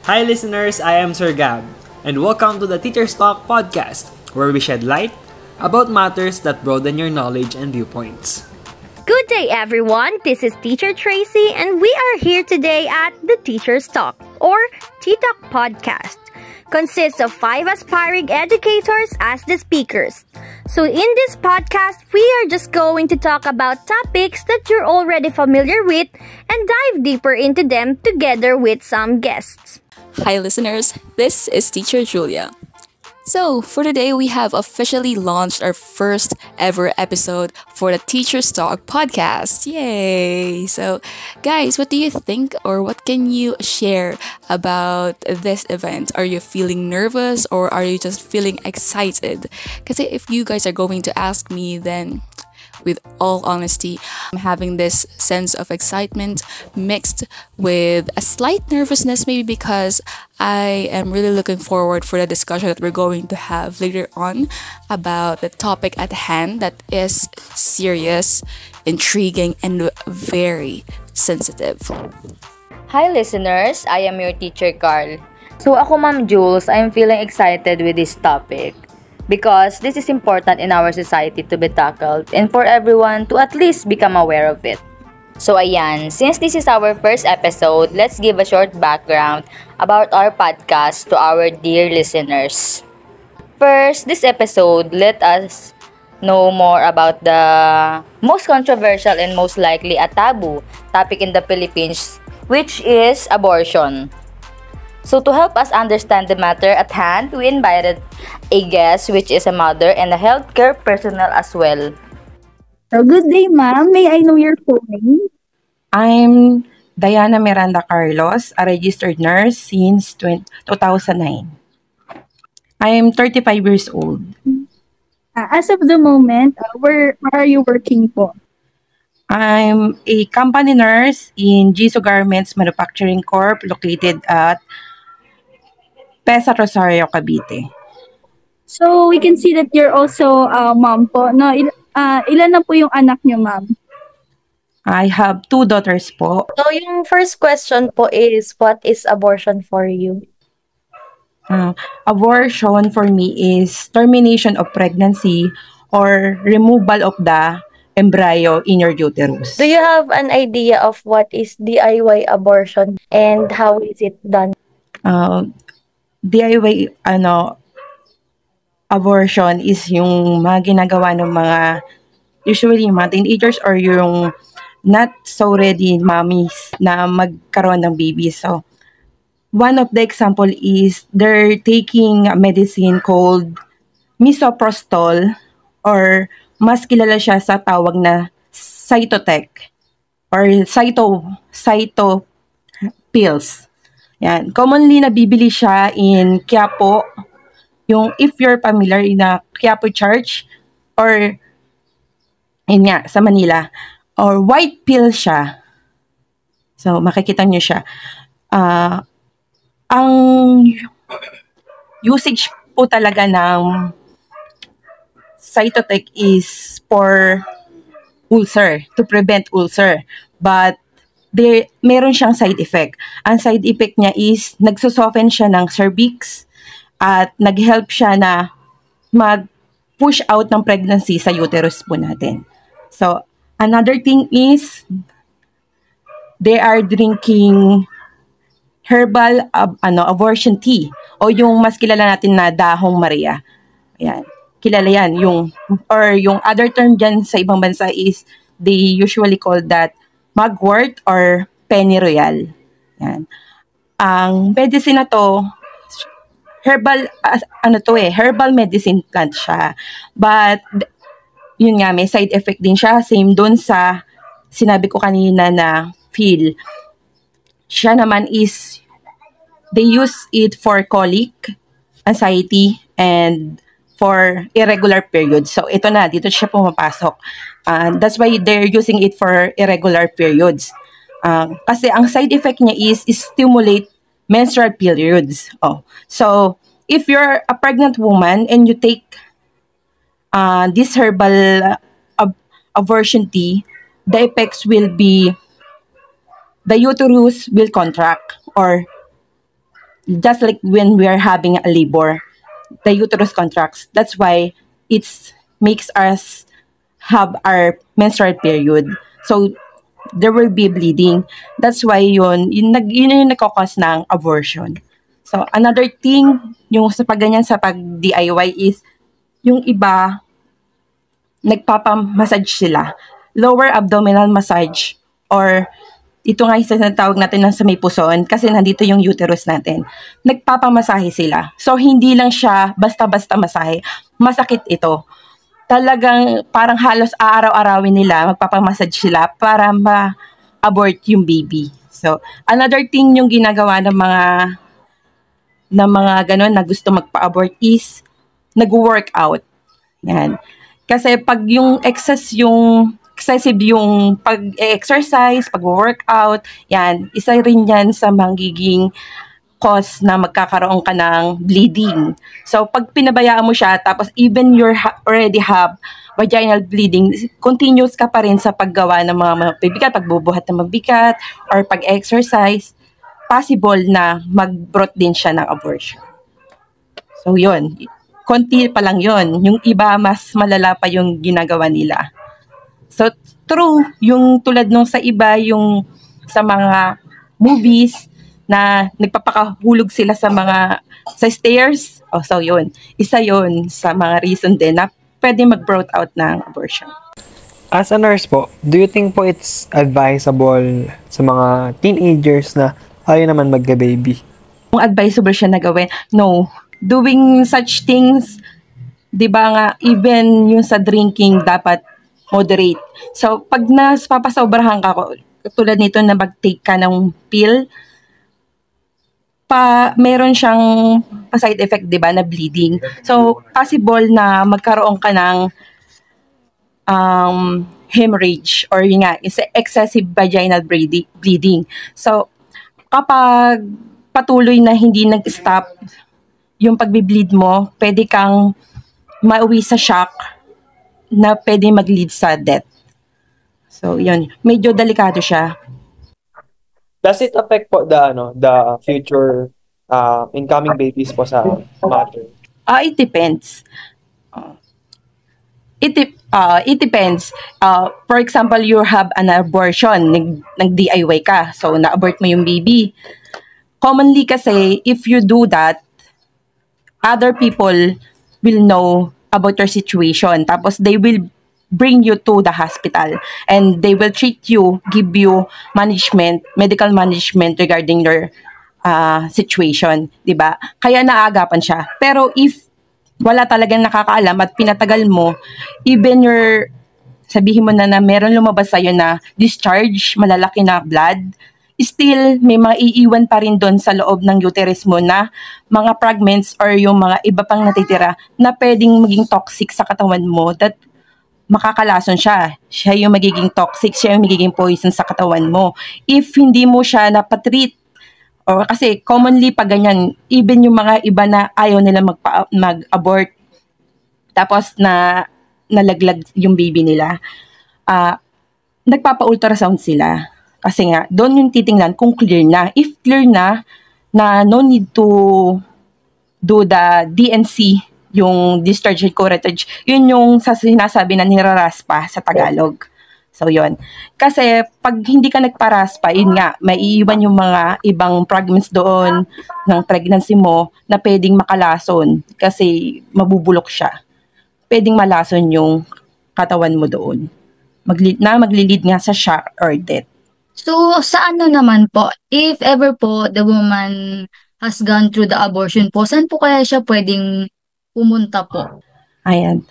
Hi listeners, I am Sir Gab, and welcome to the Teacher's Talk podcast, where we shed light about matters that broaden your knowledge and viewpoints. Good day, everyone. This is Teacher Tracy, and we are here today at the Teacher's Talk, or T-Talk podcast. Consists of 5 aspiring educators as the speakers. So in this podcast, we are just going to talk about topics that you're already familiar with and dive deeper into them together with some guests. Hi listeners, this is Teacher Julia. So, for today, we have officially launched our first ever episode for the Teacher's Talk podcast. Yay! So, guys, what do you think or what can you share about this event? Are you feeling nervous or are you just feeling excited? Because if you guys are going to ask me, then with all honesty, I'm having this sense of excitement mixed with a slight nervousness, maybe because I am really looking forward for the discussion that we're going to have later on about the topic at hand that is serious, intriguing, and very sensitive. Hi listeners, I am your teacher Carl. So ako Ma'am Jules, I'm feeling excited with this topic because this is important in our society to be tackled and for everyone to at least become aware of it. So ayan, since this is our first episode, let's give a short background about our podcast to our dear listeners. First, this episode, let us know more about the most controversial and most likely a taboo topic in the Philippines, which is abortion. So to help us understand the matter at hand, we invited a guest which is a mother and a healthcare personnel as well. So good day, ma'am. May I know your full name? I'm Diana Miranda Carlos, a registered nurse since 2009. I am 35 years old. As of the moment, where are you working po? I'm a company nurse in Jisoo Garments Manufacturing Corp. Located at Pesa Rosario, Cavite. So we can see that you're also mom po. No, ilan na po yung anak niyo, ma'am? I have 2 daughters po. So, yung first question po is, what is abortion for you? Abortion for me is termination of pregnancy or removal of the embryo in your uterus. Do you have an idea of what is DIY abortion and how is it done? DIY abortion is yung mga ginagawa ng mga usually yung mga teenagers or yung not so ready mommies na magkaroon ng baby. So one of the example is they're taking a medicine called misoprostol or mas kilala siya sa tawag na Cytotec or cyto pills. Yan. Commonly nabibili siya in Quiapo. Yung if you're familiar na Quiapo Church or sa Manila or white pill siya. So makikita niyo siya. Ang usage po talaga ng Cytotec is for ulcer, to prevent ulcer. But meron siyang side effect. Ang side effect niya is nagsusoften siya ng cervix at nag-help siya na mag-push out ng pregnancy sa uterus po natin. So, another thing is they are drinking herbal abortion tea o yung mas kilala natin na dahong Maria. Ayan. Kilala yan. Yung other term dyan sa ibang bansa is they usually call that mugwort or pennyroyal. Yan. Ang medicine na to, herbal, herbal medicine plant siya. But, yun nga, may side effect din siya. Same dun sa sinabi ko kanina na pill. Siya naman is, they use it for colic, anxiety, and for irregular periods. So, ito na, dito siya pumapasok. That's why they're using it for irregular periods. Kasi ang side effect niya is stimulate menstrual periods. So, if you're a pregnant woman and you take this herbal abortion tea, the effects will be the uterus will contract or just like when we are having a labor, the uterus contracts. That's why it's makes us have our menstrual period. So there will be bleeding. That's why yun yung nagkakos ng abortion. So another thing, yung sa pagganyan sa pag-DIY is, yung iba, nagpapamassage sila. Lower abdominal massage, or ito nga yung sinatawag natin sa may puson kasi nandito yung uterus natin. Nagpapamasahe sila. So, hindi lang siya basta-basta masahe. Masakit ito. Talagang parang halos araw-arawin nila, magpapamassage sila para ma-abort yung baby. So, another thing yung ginagawa ng mga ganon na gusto magpa-abort is nag-workout. Yan. Kasi pag yung excessive yung pag-exercise, pag-workout, yan, isa rin yan sa magiging cause na magkakaroon ka ng bleeding. So, pag pinabayaan mo siya, tapos even you already have vaginal bleeding, continuous ka pa rin sa paggawa ng mga mabibigat, pagbubuhat ng mabigat, or pag-exercise, possible na mag-brought din siya ng abortion. So, yun. Konti pa lang yun. Yung iba, mas malala pa yung ginagawa nila. So, true, yung tulad nung sa iba, yung sa mga movies na nagpapakahulog sila sa stairs. Oh, so yun. Isa yun sa mga reason din na pwede mag-brought out ng abortion. As a nurse po, do you think po it's advisable sa mga teenagers na ayaw naman magka-baby? Kung advisable siya na gawin, no. Doing such things, di ba nga, even yung sa drinking, dapat moderate. So, pag papasobrahan ka, tulad nito na mag-take ka ng pill, meron siyang side effect, di ba, na bleeding. So, possible na magkaroon ka ng hemorrhage or yun nga, excessive vaginal bleeding. So, kapag patuloy na hindi nag-stop yung pagbi-bleed mo, pwede kang mauwi sa shock na pwede mag-lead sa death. So, yun. Medyo delikado siya. Does it affect po the future incoming babies po sa mother? It depends. It depends. For example, you have an abortion, nag-DIY ka, so na-abort mo yung baby. Commonly kasi, if you do that, other people will know about your situation. Tapos they will bring you to the hospital and they will treat you, give you medical management regarding your situation, 'di ba? Kaya naagapan siya. Pero if wala talagang nakakaalam at pinatagal mo, even sabihin mo na meron lumabas sa'yo na discharge, malalaki na blood, still may mga iiwan pa rin doon sa loob ng uterus mo na mga fragments or yung mga iba pang natitira na pwedeng maging toxic sa katawan mo, that makakalason siya. Siya yung magiging toxic, siya yung magiging poison sa katawan mo. If hindi mo siya napatreat, or kasi commonly pag ganyan, even yung mga iba na ayaw nila mag-abort, tapos na nalaglag yung baby nila, nagpapa-ultrasound sila. Kasi nga, doon yung titingnan kung clear na. If clear na no need to do the DNC, yung discharge and curettage, yun yung sinasabi na niraraspa sa Tagalog. So, yun. Kasi, pag hindi ka nagparaspa, yun nga, may iiwan yung mga ibang fragments doon ng pregnancy mo na pwedeng makalason kasi mabubulok siya. Pwedeng malason yung katawan mo doon. Maglilid nga sa shock or death. So, sa ano naman po, if ever po the woman has gone through the abortion po, saan po kaya siya pwedeng pumunta po? Ayan.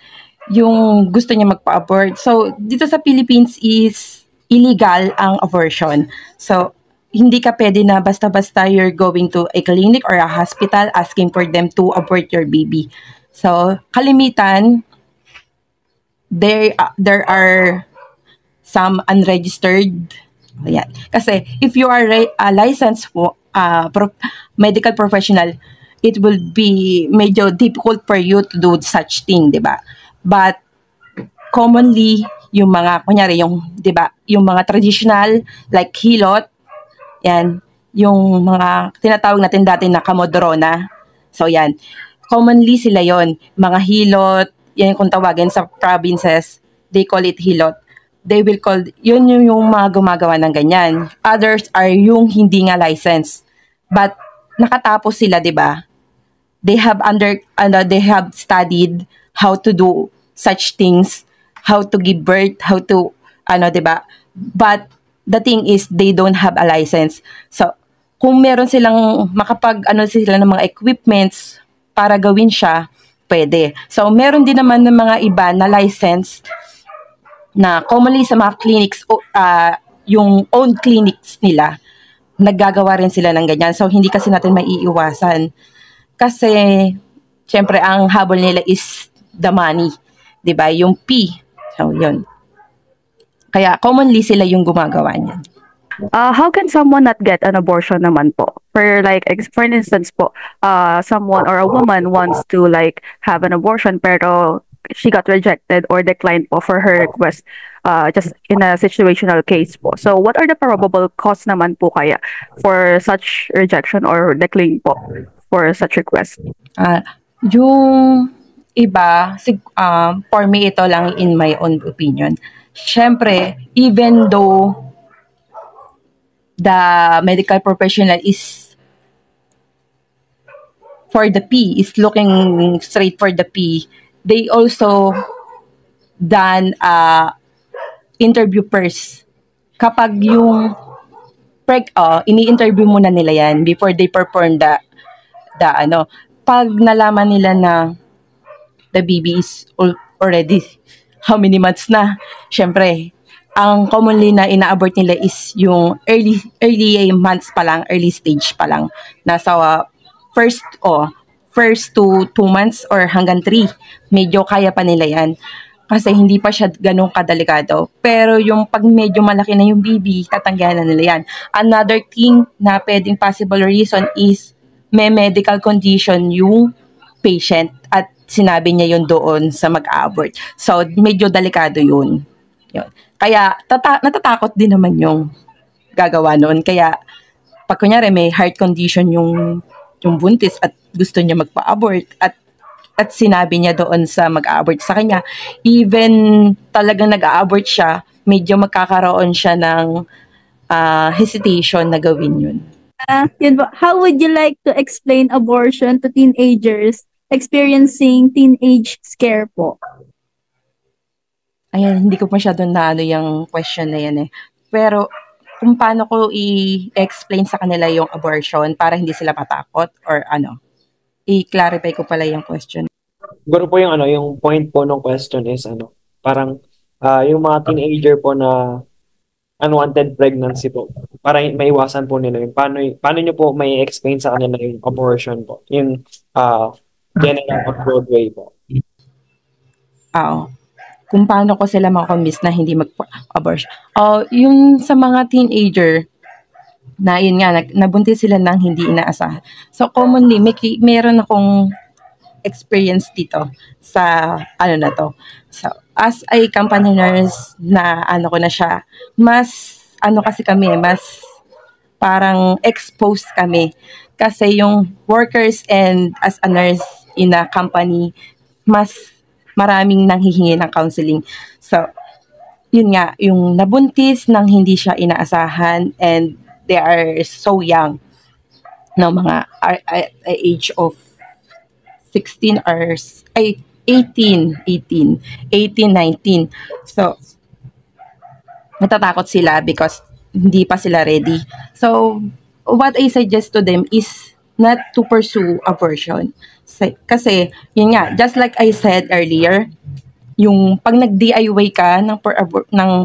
Yung gusto niya magpa-abort. So, dito sa Philippines is illegal ang abortion. So, hindi ka pwede na basta-basta you're going to a clinic or a hospital asking for them to abort your baby. So, kalimitan, there are some unregistered. Ayan. Kasi if you are a licensed medical professional, it will be medyo difficult for you to do such thing, di ba? But commonly, yung mga, kunyari, yung, di ba, yung mga traditional, like hilot, yan, yung mga tinatawag natin dati na kamodrona. So yan, commonly sila yon, mga hilot, yan kung tawagin sa provinces, they call it hilot. They will call, yun yung mga gumagawa ng ganyan. Others are yung hindi nga licensed. But nakatapos sila, di ba? They have studied how to do such things, how to give birth, how to, di ba? But the thing is, they don't have a license. So, kung meron silang sila ng mga equipments para gawin siya, pwede. So, meron din naman ng mga iba na licensed na commonly sa mga clinics, yung own clinics nila, naggagawa rin sila ng ganyan. So, hindi kasi natin maiiwasan. Kasi, syempre, ang habol nila is the money. Diba? Yung P. So, yun. Kaya, commonly sila yung gumagawa niyan. How can someone not get an abortion naman po? For instance po, someone or a woman wants to have an abortion pero she got rejected or declined po for her request just in a situational case po. So what are the probable cause naman po kaya for such rejection or decline po for such request? Yung iba, for me ito lang in my own opinion. Syempre, even though the medical professional is for the P, is looking straight for the P, they also done interview first. Kapag yung ini-interview muna nila yan before they perform pag nalaman nila na the baby is already how many months na, syempre, ang commonly na ina-abort nila is yung early months pa lang, early stage pa lang. Nasa first to 2 months or hanggang 3, medyo kaya pa nila yan. Kasi hindi pa siya ganun kadelikado. Pero yung pag medyo malaki na yung baby, tatanggihan na nila yan. Another thing na pwedeng possible reason is may medical condition yung patient at sinabi niya yun doon sa mag-abort. So, medyo delikado yun. Kaya, natatakot din naman yung gagawa noon. Kaya, pag kunyari may heart condition yung buntis at gusto niya magpa-abort at sinabi niya doon sa mag-abort sa kanya, even talagang nag-abort siya, medyo magkakaroon siya ng hesitation na gawin yun. How would you like to explain abortion to teenagers experiencing teenage scare po? Ayan, hindi ko masyadong naano yung question na yan eh. Pero, kung paano ko i-explain sa kanila yung abortion para hindi sila matakot or i-clarify ko pala yung question. Siguro po yung point po ng question is parang yung mga teenager po na unwanted pregnancy po, para maiwasan po nila yung paano nyo po may explain sa kanila yung abortion po, yung general of Broadway po. Kung paano ko sila makakonvince na hindi mag-abortion. Yung sa mga teenager na yun nga, nabuntis sila ng hindi inaasahan. So, commonly, meron akong experience dito sa na to. So, as a company nurse na ko na siya, mas kasi kami, mas parang exposed kami. Kasi yung workers and as a nurse in a company, mas maraming nanghihingi ng counseling. So, yun nga, yung nabuntis nang hindi siya inaasahan and they are so young. Mga age of 16 or 18, 19. So, natatakot sila because hindi pa sila ready. So, what I suggest to them is not to pursue abortion. Kasi, yun nga, just like I said earlier, yung pag nag-DIY ka ng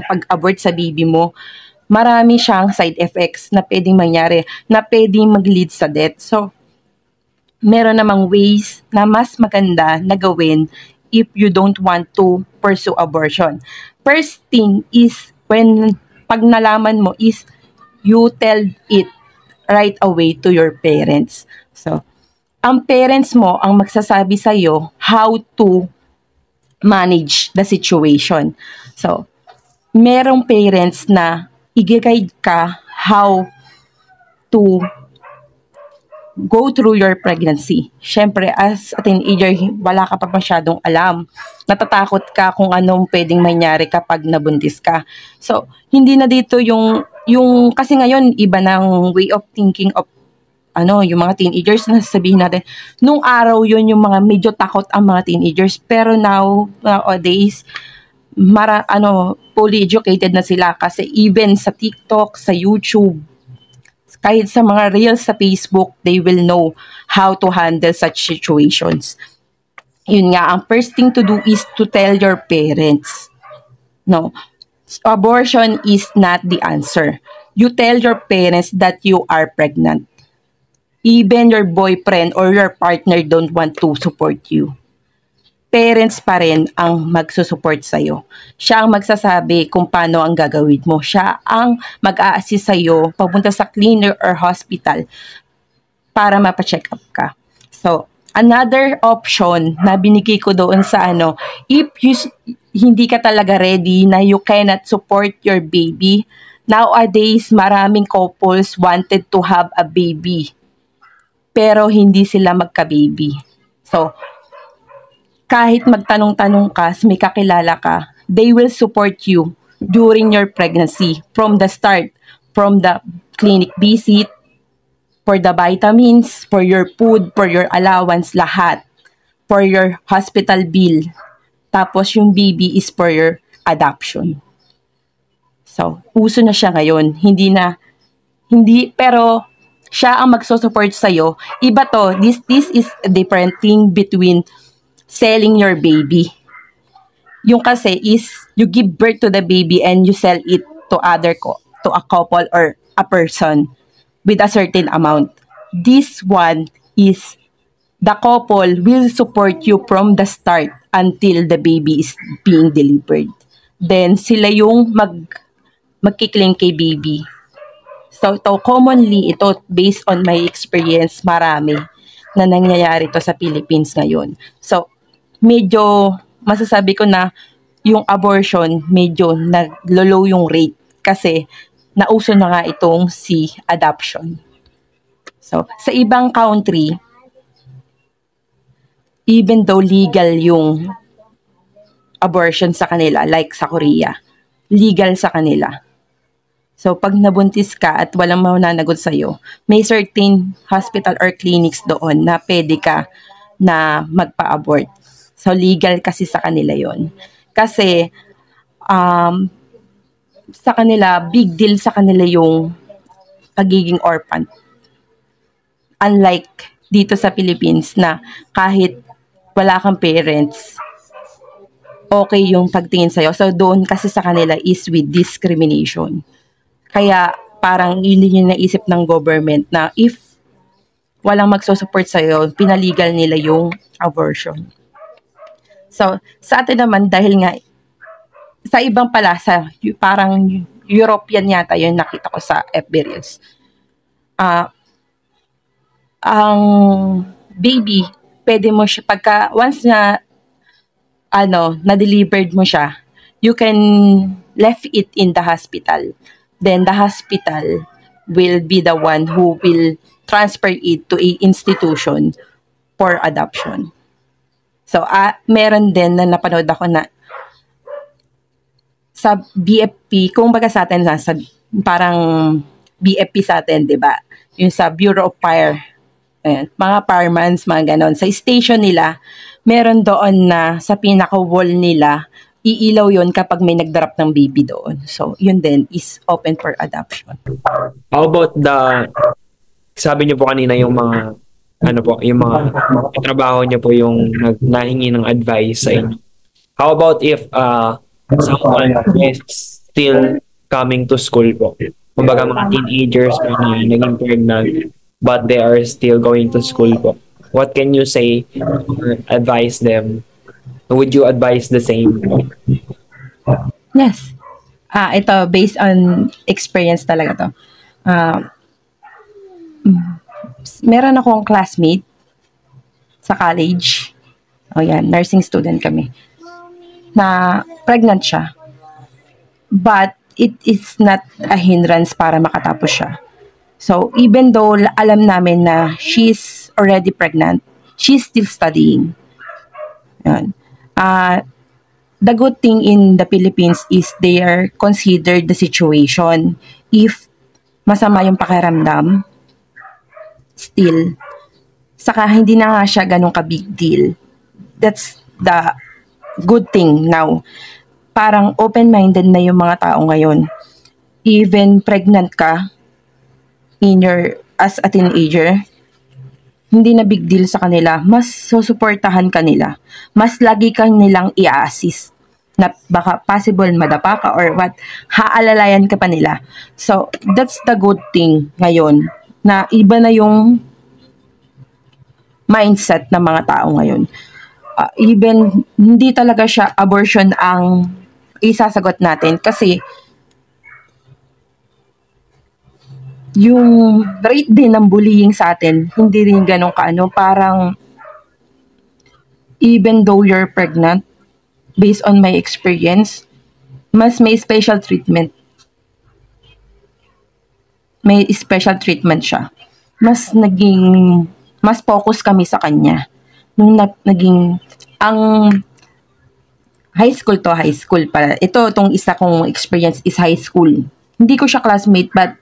pag-abort sa baby mo, marami siyang side effects na pwedeng mangyari, na pwedeng mag-lead sa death. So, meron namang ways na mas maganda na gawin if you don't want to pursue abortion. First thing is, pag nalaman mo is, you tell it right away to your parents. So, ang parents mo ang magsasabi sa'yo how to manage the situation. So, merong parents na i-guide ka how to go through your pregnancy. Syempre, as a teenager, wala ka pa masyadong alam. Natatakot ka kung anong pwedeng mangyari kapag nabuntis ka. So, hindi na dito yung kasi ngayon, iba ng way of thinking of yung mga teenagers na sasabihin natin. Nung araw yun, yung mga medyo takot ang mga teenagers. Pero nowadays, fully educated na sila kasi even sa TikTok, sa YouTube, kahit sa mga reels sa Facebook, they will know how to handle such situations. Yun nga, ang first thing to do is to tell your parents. No, abortion is not the answer. You tell your parents that you are pregnant. Even your boyfriend or your partner don't want to support you. Parents pa rin ang magsusupport sa'yo. Siya ang magsasabi kung paano ang gagawin mo. Siya ang mag-a-assist sa'yo papunta sa clinic or hospital para mapacheck up ka. So, another option na binigay ko doon sa if hindi ka talaga ready na you cannot support your baby, nowadays maraming couples wanted to have a baby pero hindi sila magka-baby. So, kahit magtanong-tanong ka, may kakilala ka, they will support you during your pregnancy from the start, from the clinic visit, for the vitamins, for your food, for your allowance, lahat. For your hospital bill. Tapos yung baby is for your adoption. So, uso na siya ngayon. Pero siya ang magsusupport sa'yo. Iba to, this is a different thing between selling your baby. Yung kasi is you give birth to the baby and you sell it to to a couple or a person with a certain amount. This one is the couple will support you from the start until the baby is being delivered. Then sila yung magki-claim kay baby. So commonly ito based on my experience, marami na nangyayari to sa Philippines ngayon. So medyo masasabi ko na yung abortion medyo nag-low yung rate kasi nauso na nga itong si adoption. So, sa ibang country, even though legal yung abortion sa kanila, like sa Korea, legal sa kanila. So, pag nabuntis ka at walang mananagot sa'yo, may certain hospital or clinics doon na pwede ka na magpa-abort. So, legal kasi sa kanila yon. Kasi, sa kanila, big deal sa kanila yung pagiging orphan. Unlike dito sa Philippines na kahit wala kang parents, okay yung pagtingin sa'yo. So, doon kasi sa kanila is with discrimination. Kaya, parang yun yung naisip ng government na if walang magsusupport sa'yo, pinaligal nila yung abortion. So, sa atin naman, dahil nga, sa ibang palasa, parang European yata yung nakita ko sa FB Reels. Ang baby, pwede mo siya, once na, na-delivered mo siya, you can left it in the hospital. Then, the hospital will be the one who will transfer it to a institution for adoption. So, meron din na napanood ako na sa BFP, kung baga sa atin, parang BFP sa atin, di ba? Yung sa Bureau of Fire, mga firemen, mga ganon. Sa station nila, meron doon na sa pinaka-wall nila, iilaw yon kapag may nagdarap ng baby doon. So, yun din is open for adoption. How about sabi niyo po kanina yung mga yung mga trabaho niya po yung nahingi ng advice sa inyo. How about if someone is still coming to school po? Kumbaga mga teenagers po na naging pregnant but they are still going to school po. What can you say or advise them? Would you advise the same? Yes. Ito, based on experience talaga to. Meron akong classmate sa college. Nursing student kami. Na pregnant siya. But it is not a hindrance para makatapos siya. So, even though alam namin na she's already pregnant, she's still studying. Yun. The good thing in the Philippines is they are considered the situation. If masama yung pakiramdam, still, saka hindi na nga siya ganun ka-big deal. That's the good thing now. Parang open-minded na yung mga tao ngayon. Even pregnant ka, as a teenager, hindi na big deal sa kanila, mas susuportahan ka nila. Mas lagi kang nilang i-assist na baka possible madapa ka or what, haalalayan ka pa nila. So, that's the good thing ngayon, na iba na yung mindset ng mga tao ngayon. Even, hindi talaga siya abortion ang isasagot natin kasi yung rate din ng bullying sa atin, hindi rin ganun kaano. Parang, even though you're pregnant, based on my experience, mas may special treatment. May special treatment siya. Mas focus kami sa kanya. Nung ang high school pala. Itong isa kong experience is high school. Hindi ko siya classmate, but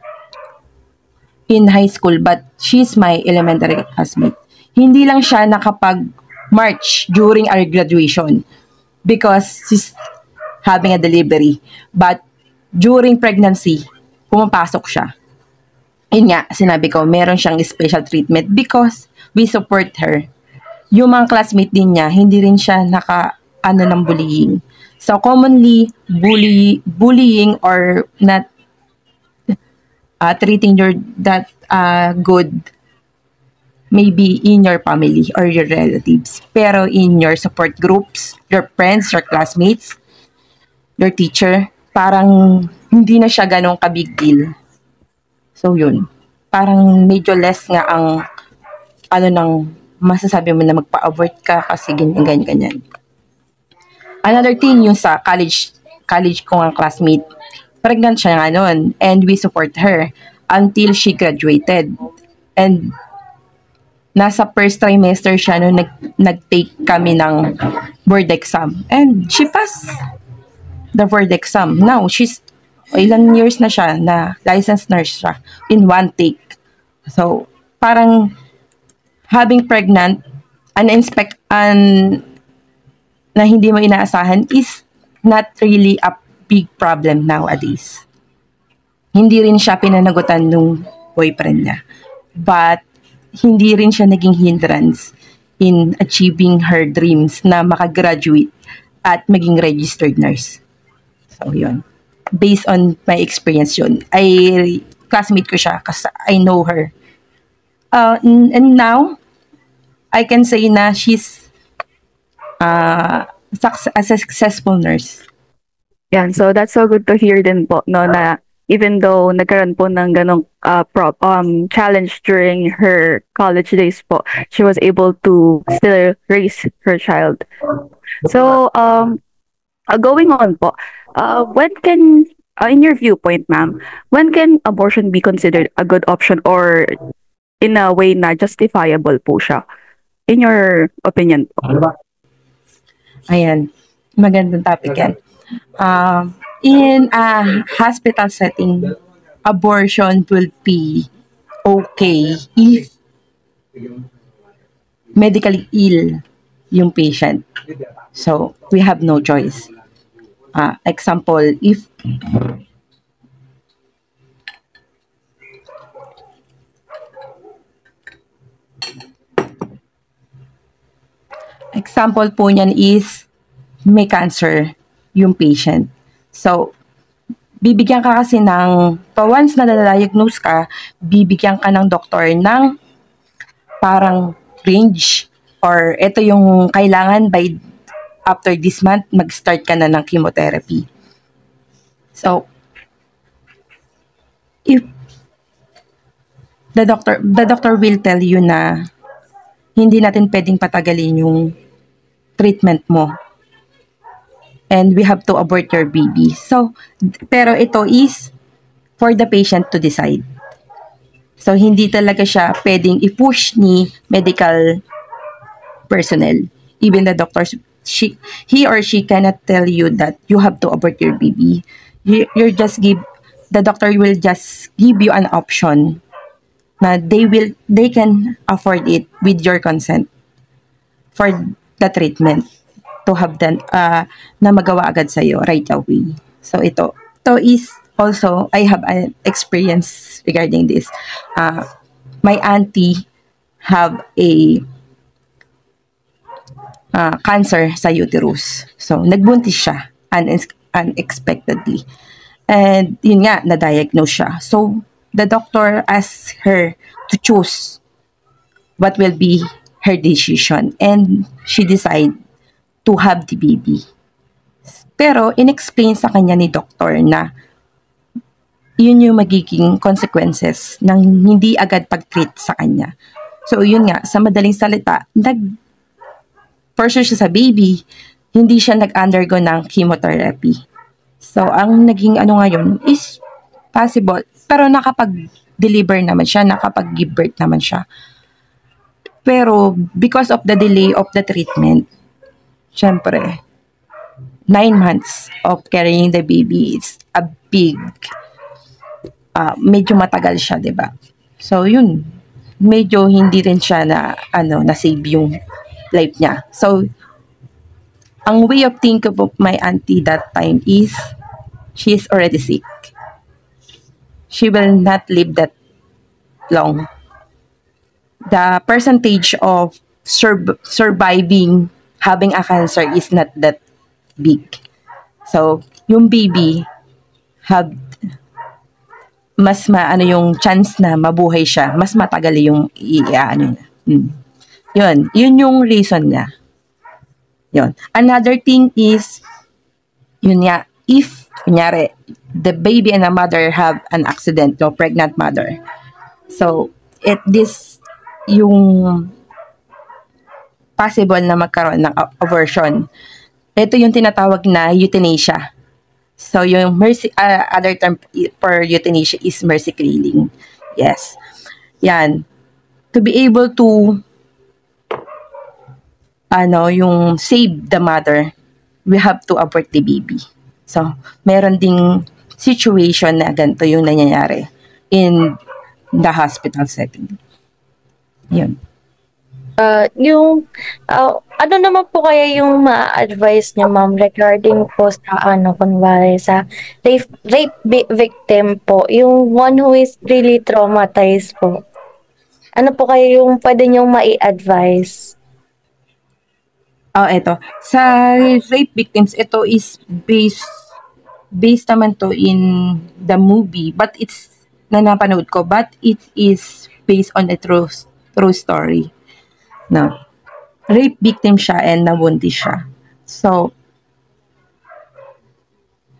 in high school, but she's my elementary classmate. Hindi lang siya nakapag-march during our graduation because she's having a delivery. But during pregnancy, pumapasok siya. Yun nga, sinabi ko, meron siyang special treatment because we support her. Yung mga classmate din niya, hindi rin siya ng bullying. So, commonly, bullying or not treating that good maybe in your family or your relatives. Pero in your support groups, your friends, your classmates, your teacher, parang hindi na siya ganong ka-big deal. So yun. Parang medyo less nga ang nang masasabi mo na magpa-abort ka kasi ganyan. Another thing yung sa college ko ang classmate, pregnant siya nga noon, and we support her until she graduated. And nasa first trimester siya nung nag-take kami ng board exam. And she passed the board exam. Now, she's ilang years na siya na licensed nurse siya in one take. So, parang having pregnant, na hindi mo inaasahan is not really a big problem nowadays. Hindi rin siya pinanagutan nung boyfriend niya. But, hindi rin siya naging hindrance in achieving her dreams na makagraduate at maging registered nurse. So, yun. Based on my experience yun. Classmate ko siya kasi I know her. And now, I can say na she's a successful nurse. Yan, so that's so good to hear din po, no, na even though nagkaroon po ng ganong challenge during her college days po, she was able to still raise her child. So, going on po, when can, in your viewpoint, ma'am, when can abortion be considered a good option or in a way na justifiable po siya? In your opinion po? Ayan, magandang topic yan. In a hospital setting, abortion will be okay if medically ill yung patient. So, we have no choice. Example, example po niyan is may cancer yung patient. So, bibigyan ka kasi once na na-diagnose ka, bibigyan ka ng doktor ng parang range or ito yung kailangan by after this month, mag-start ka na ng chemotherapy. So, if the doctor will tell you na hindi natin pwedeng patagalin yung treatment mo. And we have to abort your baby. So, pero ito is for the patient to decide. So, hindi talaga siya pwedeng i-push ni medical personnel. Even the doctors, he or she cannot tell you that you have to abort your baby. The doctor will just give you an option na they can afford it with your consent for the treatment to have done, na magawa agad sa'yo right away. So, ito is also, I have an experience regarding this. My auntie have a cancer sa uterus. So, nagbuntis siya unexpectedly. And yun nga, na-diagnose siya. So, the doctor asked her to choose what will be her decision. And she decided to have the baby. Pero, inexplain sa kanya ni doctor na yun yung magiging consequences ng hindi agad pag-treat sa kanya. So, yun nga, sa madaling salita, pursue siya sa baby, hindi siya nag-undergo ng chemotherapy. So, ang naging ngayon is possible. Pero nakapag-deliver naman siya, nakapag-give birth naman siya. Pero, because of the delay of the treatment, syempre, 9 months of carrying the baby is a big, medyo matagal siya, diba? So, yun. Medyo hindi rin siya na-save yung life niya. So, ang way of thinking of my auntie that time is, she is already sick. She will not live that long. The percentage of surviving having a cancer is not that big. So, yung baby have mas yung chance na mabuhay siya, mas matagal yung Yun yung reason niya. Yun. Another thing is, yun nga, if, kunyari, the baby and the mother have an accident, no, pregnant mother. So, yung possible na magkaroon ng abortion. Ito yung tinatawag na euthanasia. So, yung other term for euthanasia is mercy killing. Yes. Yan. To be able to yung save the mother, we have to abort the baby. So, meron ding situation na ganito yung nangyayari in the hospital setting. Yun. Ano naman po kaya yung ma-advise niyo, ma'am, regarding po sa kunwari sa rape victim po, yung one who is really traumatized po. Ano po kaya yung pwede niyong mai-advise? Ito. Sa rape victims, ito is based naman to in the movie, but it's napanood ko, but it is based on a true story. No. Rape victim siya and nabuntis siya. So,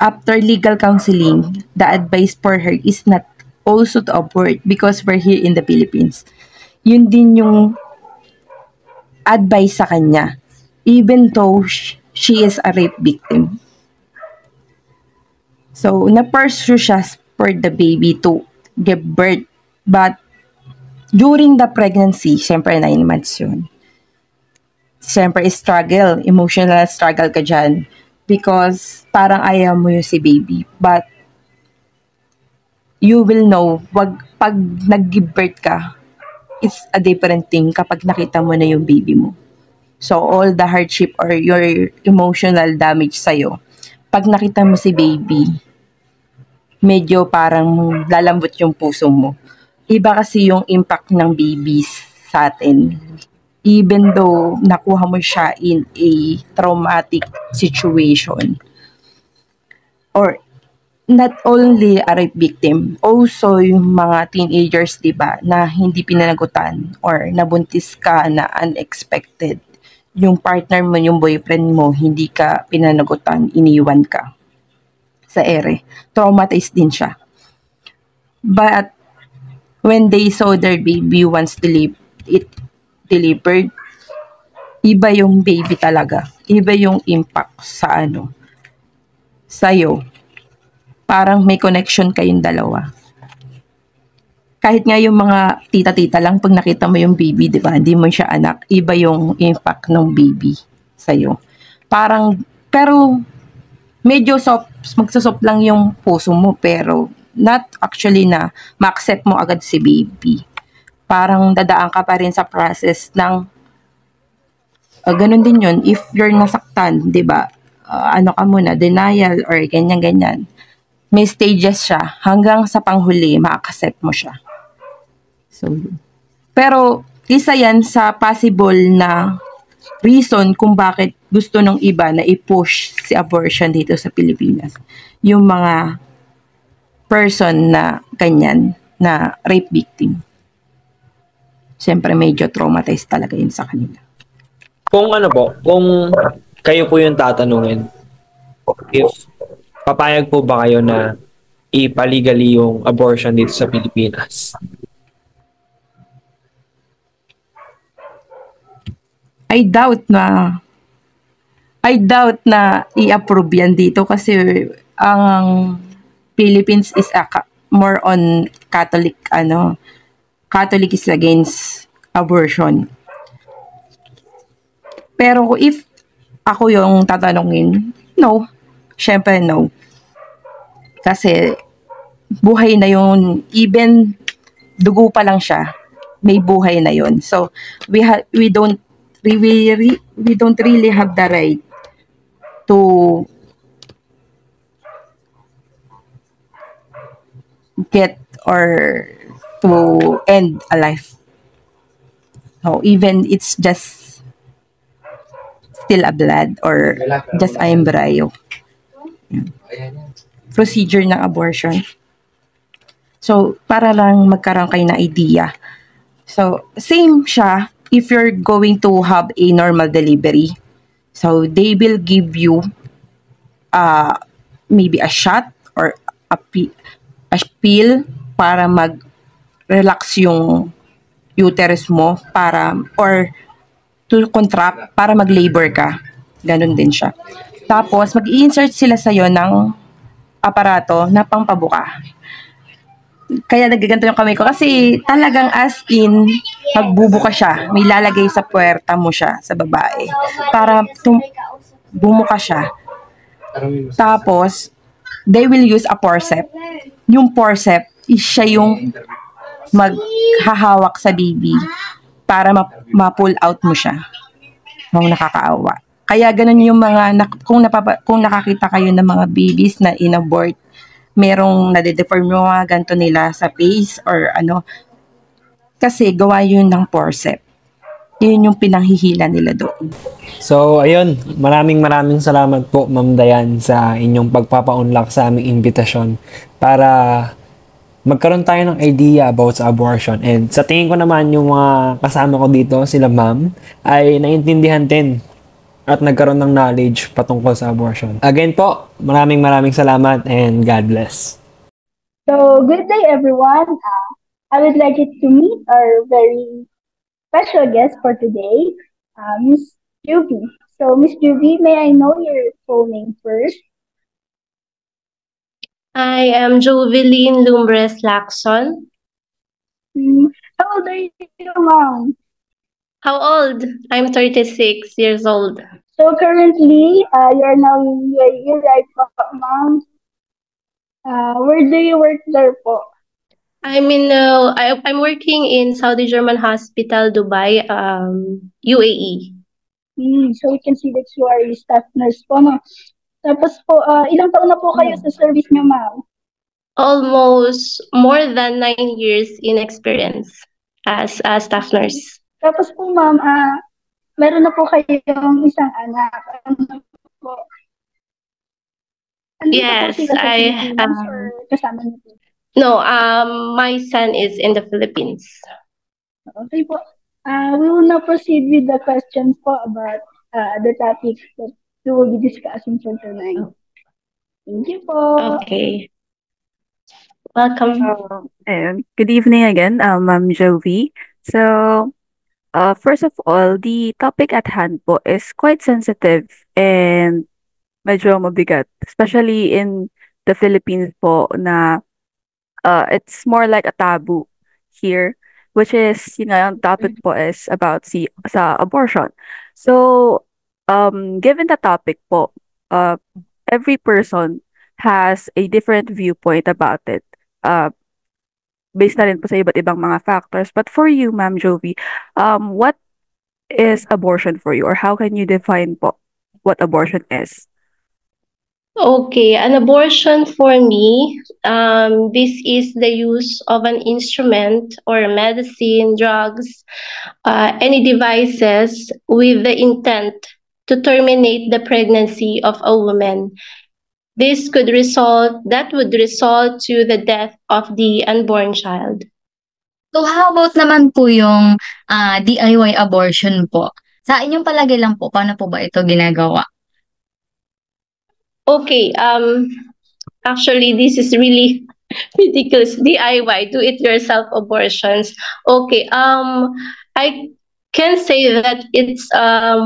after legal counseling, the advice for her is not also to abort because we're here in the Philippines. Yun din yung advice sa kanya. Even though she is a rape victim. So, na-pursue siya for the baby to give birth. But, during the pregnancy, syempre 9 months yun. Syempre, emotional struggle ka dyan. Because, parang ayaw mo yung si baby. But, you will know, pag nag-give birth ka, it's a different thing kapag nakita mo na yung baby mo. So, all the hardship or your emotional damage sa'yo, pag nakita mo si baby, medyo parang lalambot yung puso mo. Iba kasi yung impact ng babies sa atin. Even though nakuha mo siya in a traumatic situation. Or, not only a rape victim, also yung mga teenagers, diba, na hindi pinanagutan or nabuntis ka na unexpected. Yung partner mo, yung boyfriend mo, hindi ka pinanagutan, iniwan ka sa ere. Traumatized din siya. But, when they saw their baby once delivered, iba yung baby talaga. Iba yung impact sa sa'yo. Parang may connection kayong dalawa. kahit nga yung mga tita-tita lang, pag nakita mo yung baby, di ba, hindi mo siya anak, iba yung impact ng baby sa'yo. Parang, pero medyo soft, magsosoft lang yung puso mo, pero not actually na ma-accept mo agad si baby. Parang dadaan ka pa rin sa process ng ganun din yun if you're nasaktan, 'di ba? Ano ka muna, denial or ganyan-ganyan. May stages siya hanggang sa panghuli ma-accept mo siya. So, pero isa yan sa possible na reason kung bakit gusto ng iba na i-push si abortion dito sa Pilipinas. Yung mga person na ganyan, na rape victim. Siyempre medyo traumatized talaga yun sa kanila. Kung ano po, kung kayo po yung tatanungin, if papayag po ba kayo na ipaligali yung abortion dito sa Pilipinas? I doubt na i-approve yan dito kasi ang Philippines is more on Catholic Catholic is against abortion. Pero if ako yung tatanungin, no. Syempre no. Kasi buhay na yun, even dugo pa lang siya, may buhay na yun. So we don't really have the right to get or to end a life. So even it's just still a blood or just a embryo. Procedure ng abortion. So, para lang magkaroon kayo ng idea. So, same siya if you're going to have a normal delivery. So, they will give you maybe a shot or a pill para mag-relax yung uterus mo para or to contract para mag-labor ka. Ganun din siya. Tapos, mag-i-insert sila sa'yo ng aparato na pangpabuka. Kaya nagaganto yung kamay ko kasi talagang as in, magbubuka siya. May lalagay sa puwerta mo siya sa babae para bumuka siya. Tapos, they will use a forceps. Yung forceps, siya yung maghahawak sa baby para ma-pull out mo siya kung nakakaawa. Kaya ganun yung mga, kung nakakita kayo ng mga babies na inabort, merong nade-deform yung mga ganito nila sa face or ano, kasi gawa yun ng forceps. Yun yung pinanghihila nila doon. So, ayun, maraming salamat po, Ma'am Dayan, sa inyong pagpapaunlak sa aming invitasyon para magkaroon tayo ng idea about sa abortion. And sa tingin ko naman, yung mga kasama ko dito, sila ma'am, ay naintindihan din at nagkaroon ng knowledge patungkol sa abortion. Again po, maraming salamat and God bless. So, good day everyone. I would like it to meet our very special guest for today, Miss Juvie. So, Miss Juvie, may I know your full name first? I am Joveline Lumbres Lacson. How old are you, ma'am? How old? I'm 36 years old. So currently, you are now in UAE, right po, ma'am? Where do you work there po? I'm working in Saudi German Hospital, Dubai, UAE. So we can see that you are a staff nurse po, no? Tapos po, ilang taon na po kayo sa service niyo, ma'am? Almost more than 9 years in experience as a staff nurse. Tapos po, ma'am, meron na po kayong isang anak. Ano po? Yes, I or kasama niyo po? No, my son is in the Philippines. Okay po. We will now proceed with the questions po about the topics that we will be discussing for tonight. Thank you po. Okay. Welcome. And good evening again, Ma'am Jovi. So, first of all, the topic at hand po is quite sensitive and medyo mabigat, especially in the Philippines po na it's more like a taboo here, which is, ang topic po is about sa abortion. So, given the topic po, every person has a different viewpoint about it. Based na rin po sa iba't ibang mga factors. But for you, Ma'am Jovi, what is abortion for you, or how can you define po what abortion is? Okay, an abortion for me, this is the use of an instrument or medicine, drugs, any devices with the intent to terminate the pregnancy of a woman. That would result to the death of the unborn child. So how about naman po yung DIY abortion po? Sa inyong palagay lang po, paano po ba ito ginagawa? Okay, actually, this is really ridiculous. DIY, do it yourself abortions. Okay, I can say that it's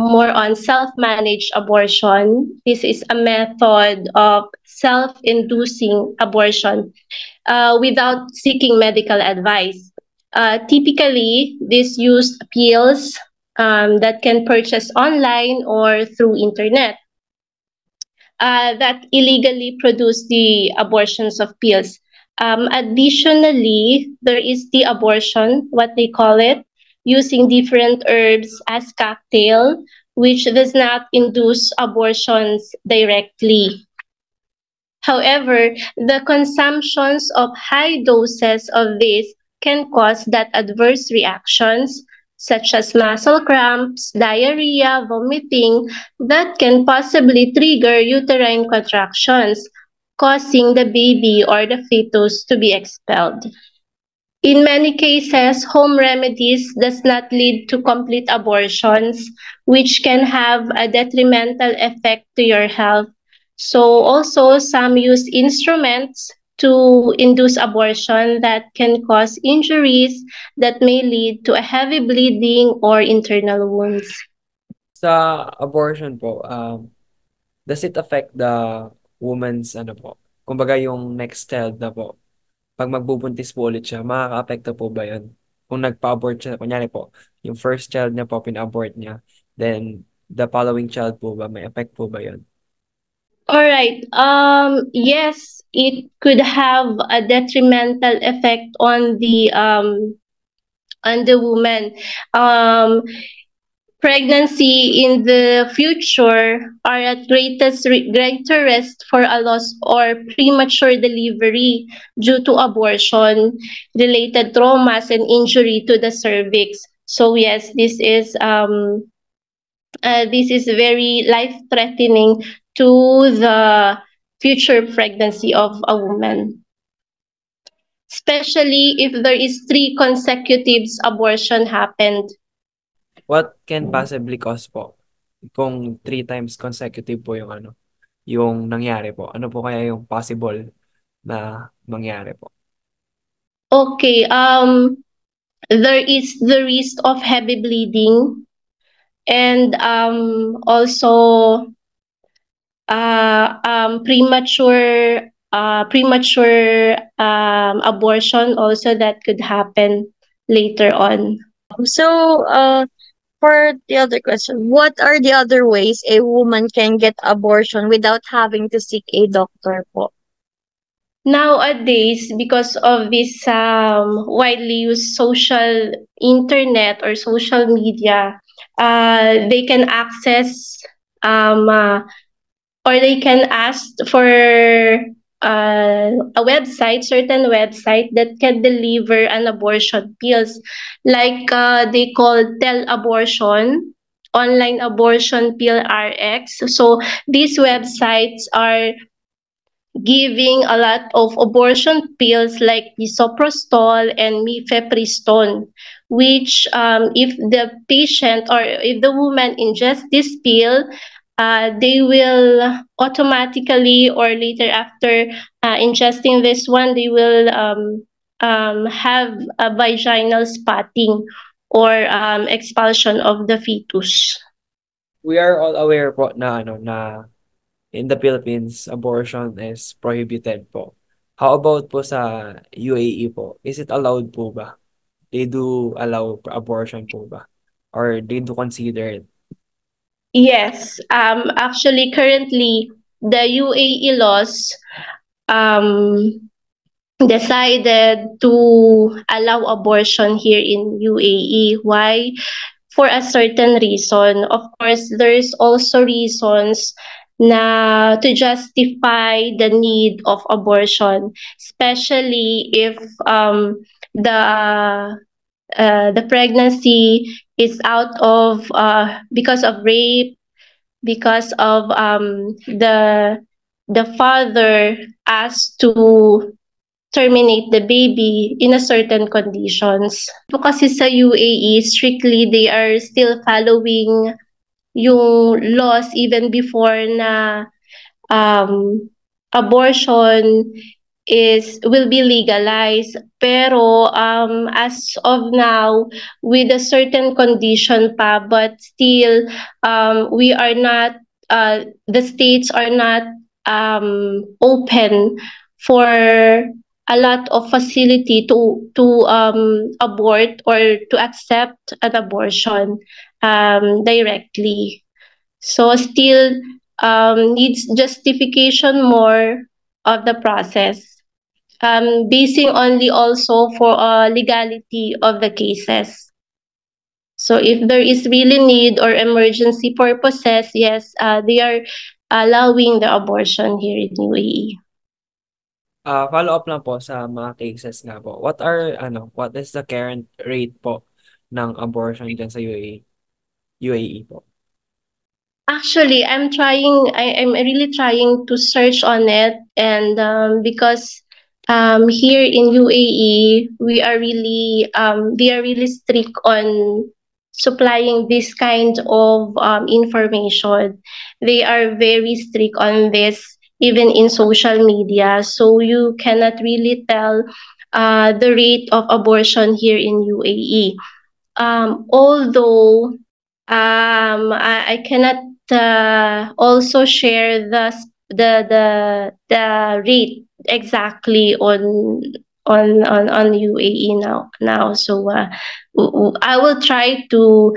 more on self-managed abortion. This is a method of self-inducing abortion without seeking medical advice. Typically, this used pills that can purchase online or through internet. That illegally produce the abortions of pills. Additionally, there is the abortion, what they call it, using different herbs as cocktail, which does not induce abortions directly. However, the consumptions of high doses of this can cause that adverse reactions such as muscle cramps, diarrhea, vomiting, that can possibly trigger uterine contractions, causing the baby or the fetus to be expelled. In many cases, home remedies does not lead to complete abortions, which can have a detrimental effect to your health. So also some use instruments to induce abortion that can cause injuries that may lead to a heavy bleeding or internal wounds. Sa abortion po, does it affect the woman's kumbaga yung next child na po, pag magbubuntis po ulit siya, makaka-apekto po ba yun? Kung nagpa-abort siya, kunyari po, yung first child niya po, pina-abort niya, then the following child po ba, may effect po ba yun? All right. Yes, it could have a detrimental effect on the woman. Pregnancy in the future are at greater risk for a loss or premature delivery due to abortion, related traumas and injury to the cervix. So yes, this is very life-threatening to the future pregnancy of a woman, especially if there is 3 consecutive abortion happened. What can possibly cause po kung 3 times consecutive po yung nangyari po? Ano po kaya yung possible na mangyari po? Okay, there is the risk of heavy bleeding and also premature abortion also that could happen later on. So, for the other question, what are the other ways a woman can get abortion without having to seek a doctor po? Nowadays, because of this widely used social internet or social media, they can access or they can ask for a website, certain website that can deliver an abortion pills, like they call Tel-Abortion, online abortion pill RX. So these websites are giving a lot of abortion pills like misoprostol and mifepristone, which if the patient or if the woman ingests this pill, they will automatically or later after ingesting this one, they will have a vaginal spotting or expulsion of the fetus. We are all aware po na in the Philippines, abortion is prohibited po. How about po sa UAE po? Is it allowed po ba? they do allow abortion po ba? Or they do consider it? Yes, actually, currently, the UAE laws um, decided to allow abortion here in UAE. Why? For a certain reason. Of course, there's also reasons na to justify the need of abortion, especially if the the pregnancy is out of because of rape, because of the father asked to terminate the baby in a certain conditions. Po kasi sa UAE, strictly they are still following yung laws even before na um, abortion will be legalized. Pero as of now, with a certain condition pa, but still we are not, the states are not open for a lot of facility to abort or to accept an abortion directly. So still needs justification more of the process, basing only also for legality of the cases. So if there is really need or emergency purposes, yes, they are allowing the abortion here in UAE. Follow up lang po sa mga cases nga po. What is the current rate po ng abortion dyan sa UAE po? Actually, I'm really trying to search on it, and because here in UAE, they are really strict on supplying this kind of information. They are very strict on this, even in social media. So you cannot really tell the rate of abortion here in UAE. Although I cannot also share the rate exactly on UAE now. So I will try to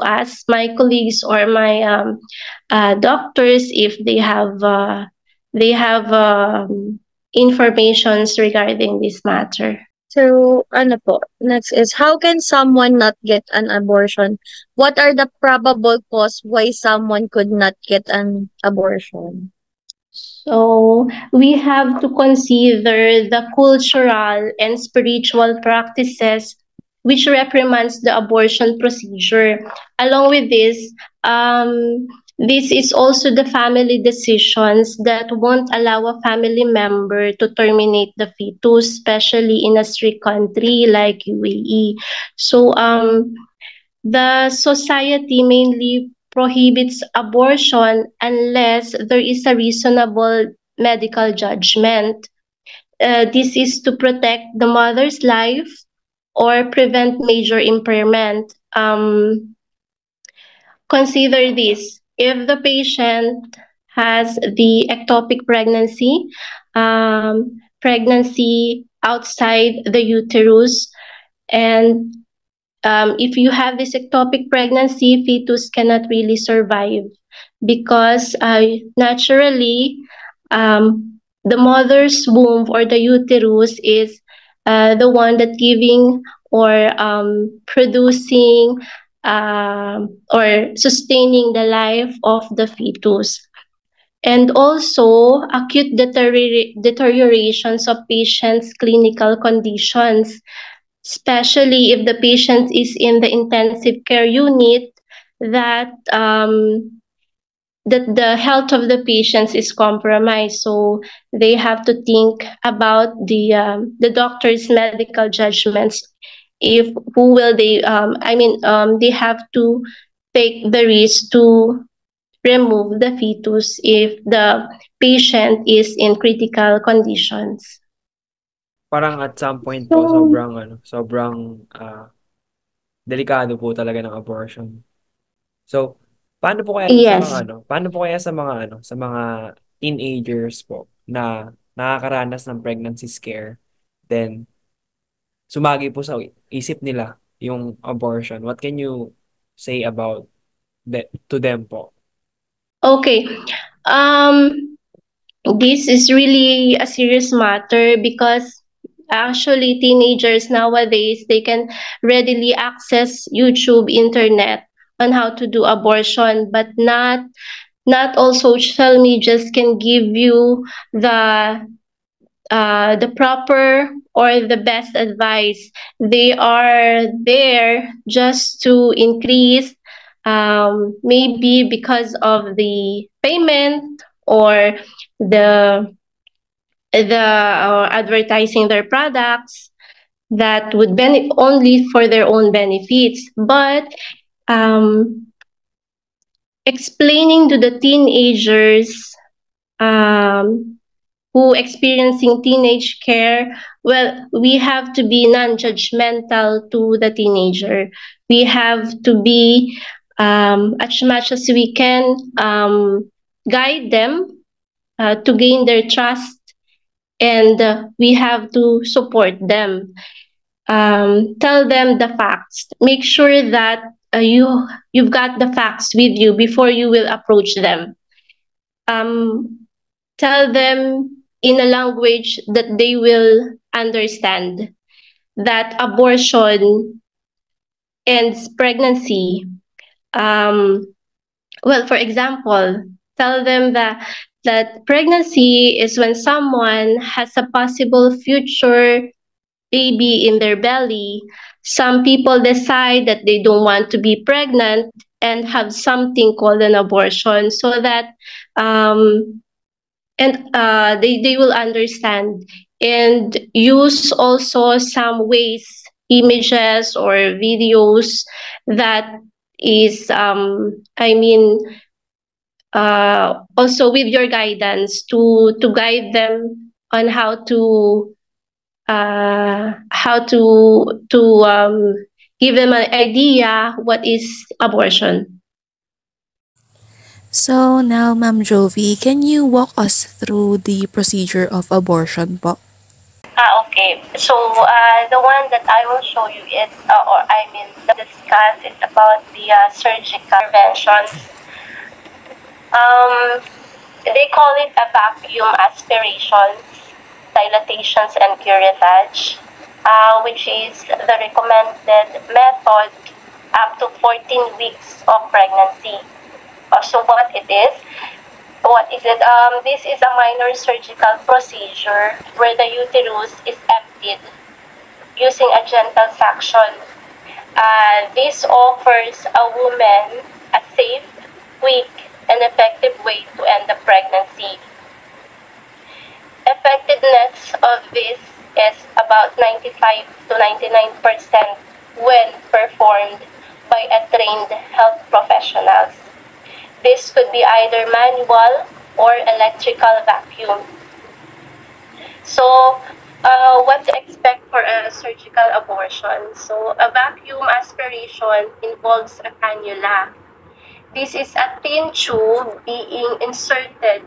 ask my colleagues or my doctors if they have informations regarding this matter. So, ano po, next is, how can someone not get an abortion? What are the probable cause why someone could not get an abortion? So we have to consider the cultural and spiritual practices which reprimands the abortion procedure. Along with this is also the family decisions that won't allow a family member to terminate the fetus, especially in a strict country like UAE. So the society mainly prohibits abortion unless there is a reasonable medical judgment. This is to protect the mother's life or prevent major impairment. Consider this: if the patient has the ectopic pregnancy, pregnancy outside the uterus, and if you have this ectopic pregnancy, fetus cannot really survive because naturally the mother's womb or the uterus is the one that giving or producing or sustaining the life of the fetus. And also acute deteriorations of patients' clinical conditions, especially if the patient is in the intensive care unit, that the health of the patients is compromised. So they have to think about the doctor's medical judgments. If who will they? They have to take the risk to remove the fetus if the patient is in critical conditions. Parang at some point po, sobrang delikado po talaga ng abortion. So, paano po kaya Yes. sa mga teenagers po na nakakaranas ng pregnancy scare, then sumagi po sa isip nila yung abortion. What can you say about to them po? Okay. This is really a serious matter because actually teenagers nowadays they can readily access YouTube, internet on how to do abortion, but not all social medias can give you the proper or the best advice. They are there just to increase, maybe because of the payment or the advertising their products that would benefit only for their own benefits. But um, explaining to the teenagers who experiencing teenage care, well, we have to be non-judgmental to the teenager. We have to be, as much as we can, guide them to gain their trust, and we have to support them. Tell them the facts. Make sure that you've got the facts with you before you will approach them. Tell them in a language that they will understand that abortion ends pregnancy. Well, for example, tell them that pregnancy is when someone has a possible future baby in their belly. Some people decide that they don't want to be pregnant and have something called an abortion, so that they will understand, and use also some ways, images or videos that is also with your guidance to guide them on how to give them an idea what is abortion. So now, Ma'am Jovi, can you walk us through the procedure of abortion po? Okay. So the one that I will show you is, discuss is about the surgical interventions. They call it a vacuum aspirations, dilatations, and curettage, which is the recommended method up to 14 weeks of pregnancy. So what it is? What is it? This is a minor surgical procedure where the uterus is emptied using a gentle suction. This offers a woman a safe, quick, and effective way to end the pregnancy. Effectiveness of this is about 95 to 99% when performed by a trained health professionals. This could be either manual or electrical vacuum. So, what to expect for a surgical abortion? So, a vacuum aspiration involves a cannula. This is a thin tube being inserted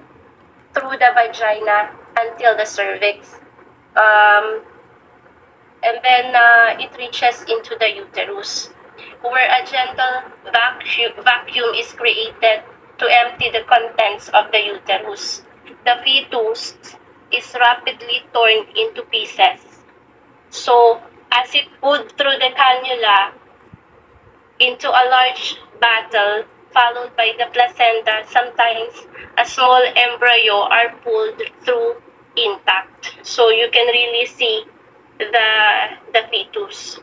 through the vagina until the cervix. And then it reaches into the uterus, where a gentle vacuum is created to empty the contents of the uterus. The fetus is rapidly torn into pieces. So, as it pulled through the cannula into a large bottle, followed by the placenta, sometimes a small embryo are pulled through intact. So, you can really see the fetus.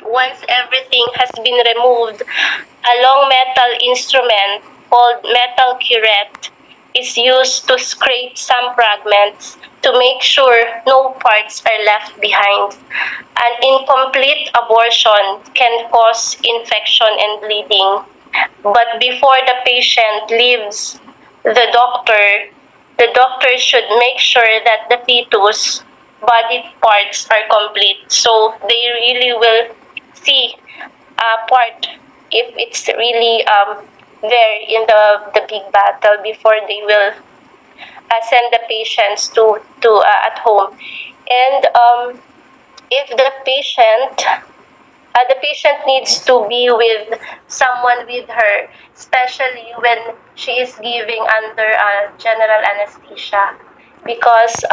Once everything has been removed, a long metal instrument called metal curette is used to scrape some fragments to make sure no parts are left behind. An incomplete abortion can cause infection and bleeding, but before the patient leaves the doctor should make sure that the fetus body parts are complete, so they really will see a part if it's really there in the big battle before they will send the patients to at home. And if the patient needs to be with someone with her, especially when she is giving under general anesthesia, because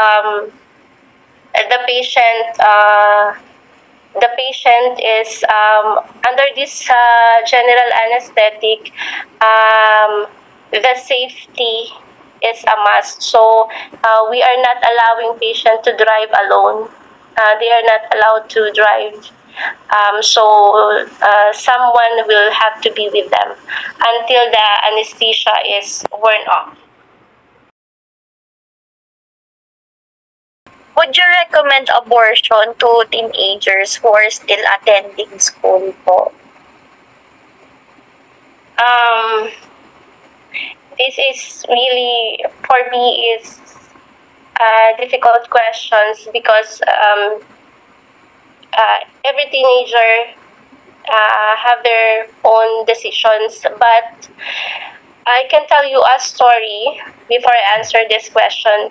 the patient is under this general anesthetic. The safety is a must. So we are not allowing patient to drive alone. They are not allowed to drive. So someone will have to be with them until the anesthesia is worn off. Would you recommend abortion to teenagers who are still attending school po? This is really, for me, is difficult questions because every teenager have their own decisions. But I can tell you a story before I answer this question.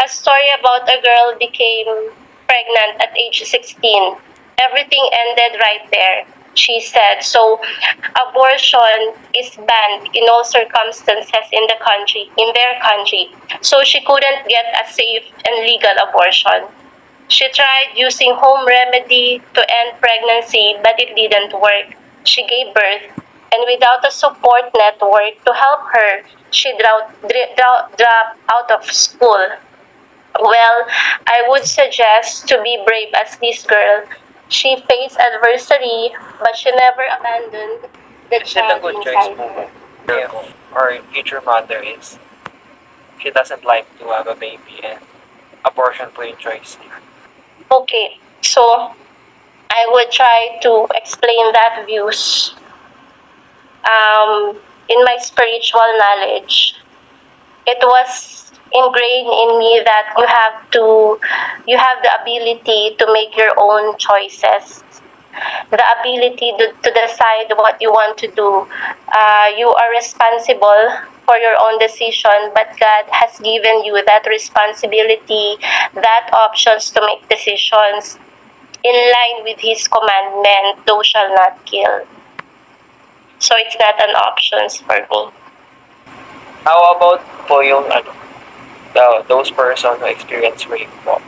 A story about a girl became pregnant at age 16. Everything ended right there, she said. So abortion is banned in all circumstances in their country. So she couldn't get a safe and legal abortion. She tried using home remedy to end pregnancy, but it didn't work. She gave birth, and without a support network to help her, she dropped out of school. Well, I would suggest to be brave as this girl. She faced adversity, but she never abandoned the child inside her. Or future mother is she doesn't like to have a baby and abortion po yung choice. Okay, so I would try to explain that views in my spiritual knowledge. It was ingrained in me that you have the ability to make your own choices, the ability to decide what you want to do. You are responsible for your own decision, but God has given you that responsibility, that options to make decisions in line with His commandment, thou shalt not kill. So it's not an option for me. How about po yung those person who experience rape po?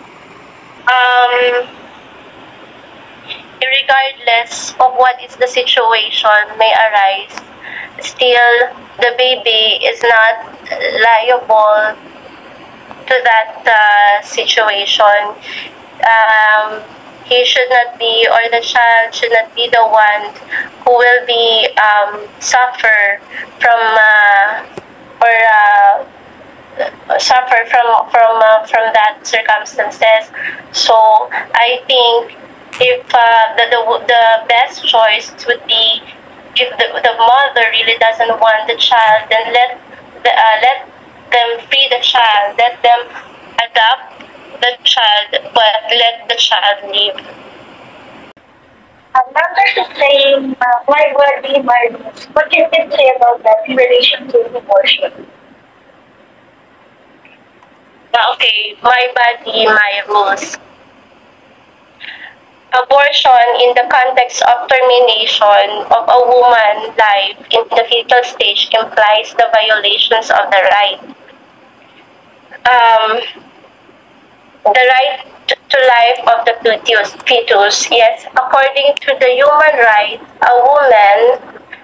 Regardless of what is the situation may arise, still the baby is not liable to that situation. He should not be, or the child should not be the one who will be suffer from that circumstances. So I think if the best choice would be, if the mother really doesn't want the child, then let them free the child, let them adopt the child, but let the child live. After saying my body, my rules, what can you say about that in relation to abortion? Okay, my body, my rules. Abortion in the context of termination of a woman's life in the fetal stage implies the violations of the right. The right to life of the fetus. Yes, according to the human rights, a woman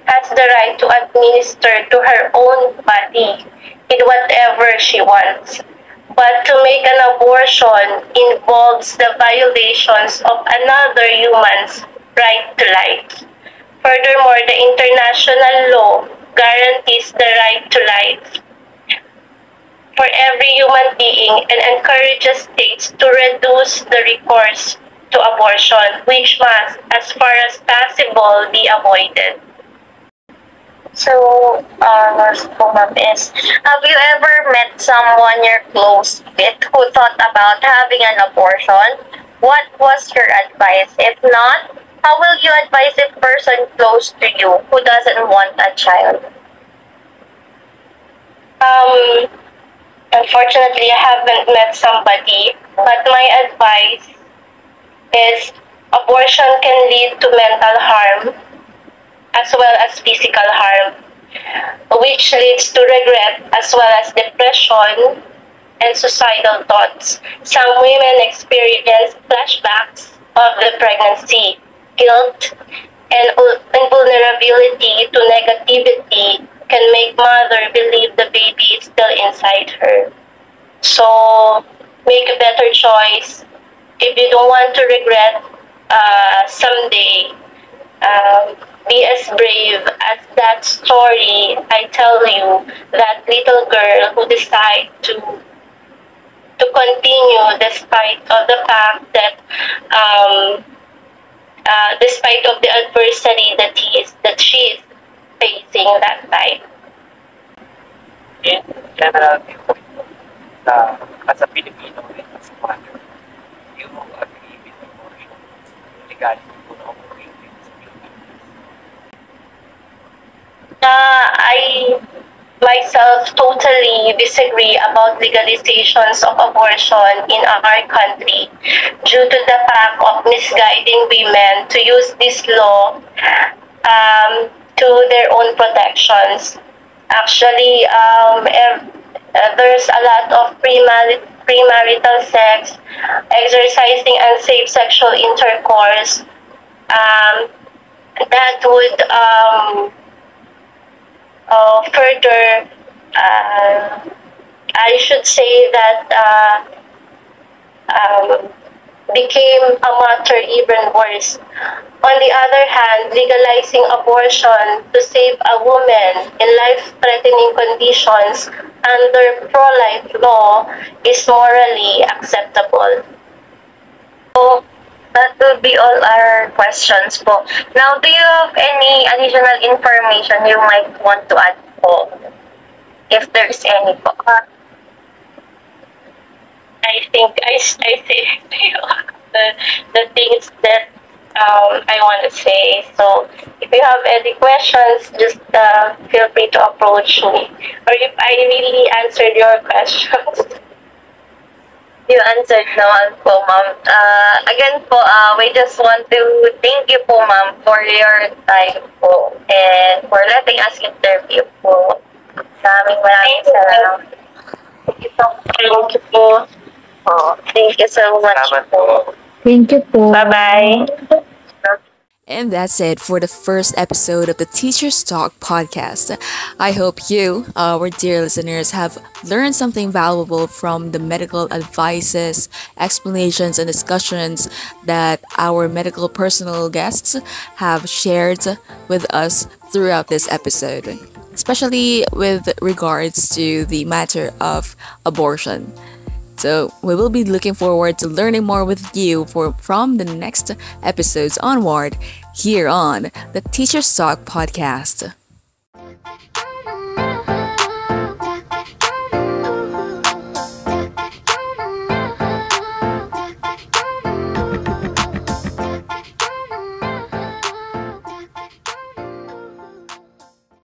has the right to administer to her own body in whatever she wants. But to make an abortion involves the violations of another human's right to life. Furthermore, the international law guarantees the right to life for every human being and encourages states to reduce the recourse to abortion, which must, as far as possible, be avoided. So, ma'am, is, have you ever met someone you're close with who thought about having an abortion? What was your advice? If not, how will you advise a person close to you who doesn't want a child? Unfortunately, I haven't met somebody, but my advice is abortion can lead to mental harm as well as physical harm, which leads to regret as well as depression and suicidal thoughts. Some women experience flashbacks of the pregnancy, guilt, and vulnerability to negativity can make mother believe the baby is still inside her. So make a better choice. If you don't want to regret someday, be as brave as that story I tell you, that little girl who decided to continue despite of the fact that despite of the adversity that she is facing that time. In general, as a Filipino and as a mother, you agree with abortion legality to operate in the Philippines? I myself totally disagree about legalizations of abortion in our country due to the fact of misguiding women to use this law to their own protections. Actually, there's a lot of premarital sex, exercising unsafe sexual intercourse that would further, I should say that became a matter even worse. On the other hand, legalizing abortion to save a woman in life-threatening conditions under pro-life law is morally acceptable. So, that will be all our questions po. Now, do you have any additional information you might want to add po? If there's any po. I think I say the things that I want to say. So if you have any questions, just feel free to approach me. Or if I really answered your questions. You answered naman po, ma'am. Again po, we just want to thank you po, ma'am, for your time po and for letting us interview po. Maraming salamat. Thank you po. Thank you so much po. Thank you po. Bye-bye. And that's it for the first episode of the Teachers Talk podcast. I hope you, our dear listeners, have learned something valuable from the medical advices, explanations, and discussions that our medical personnel guests have shared with us throughout this episode, especially with regards to the matter of abortion. So we will be looking forward to learning more with you from the next episodes onward here on the Teachers Talk podcast.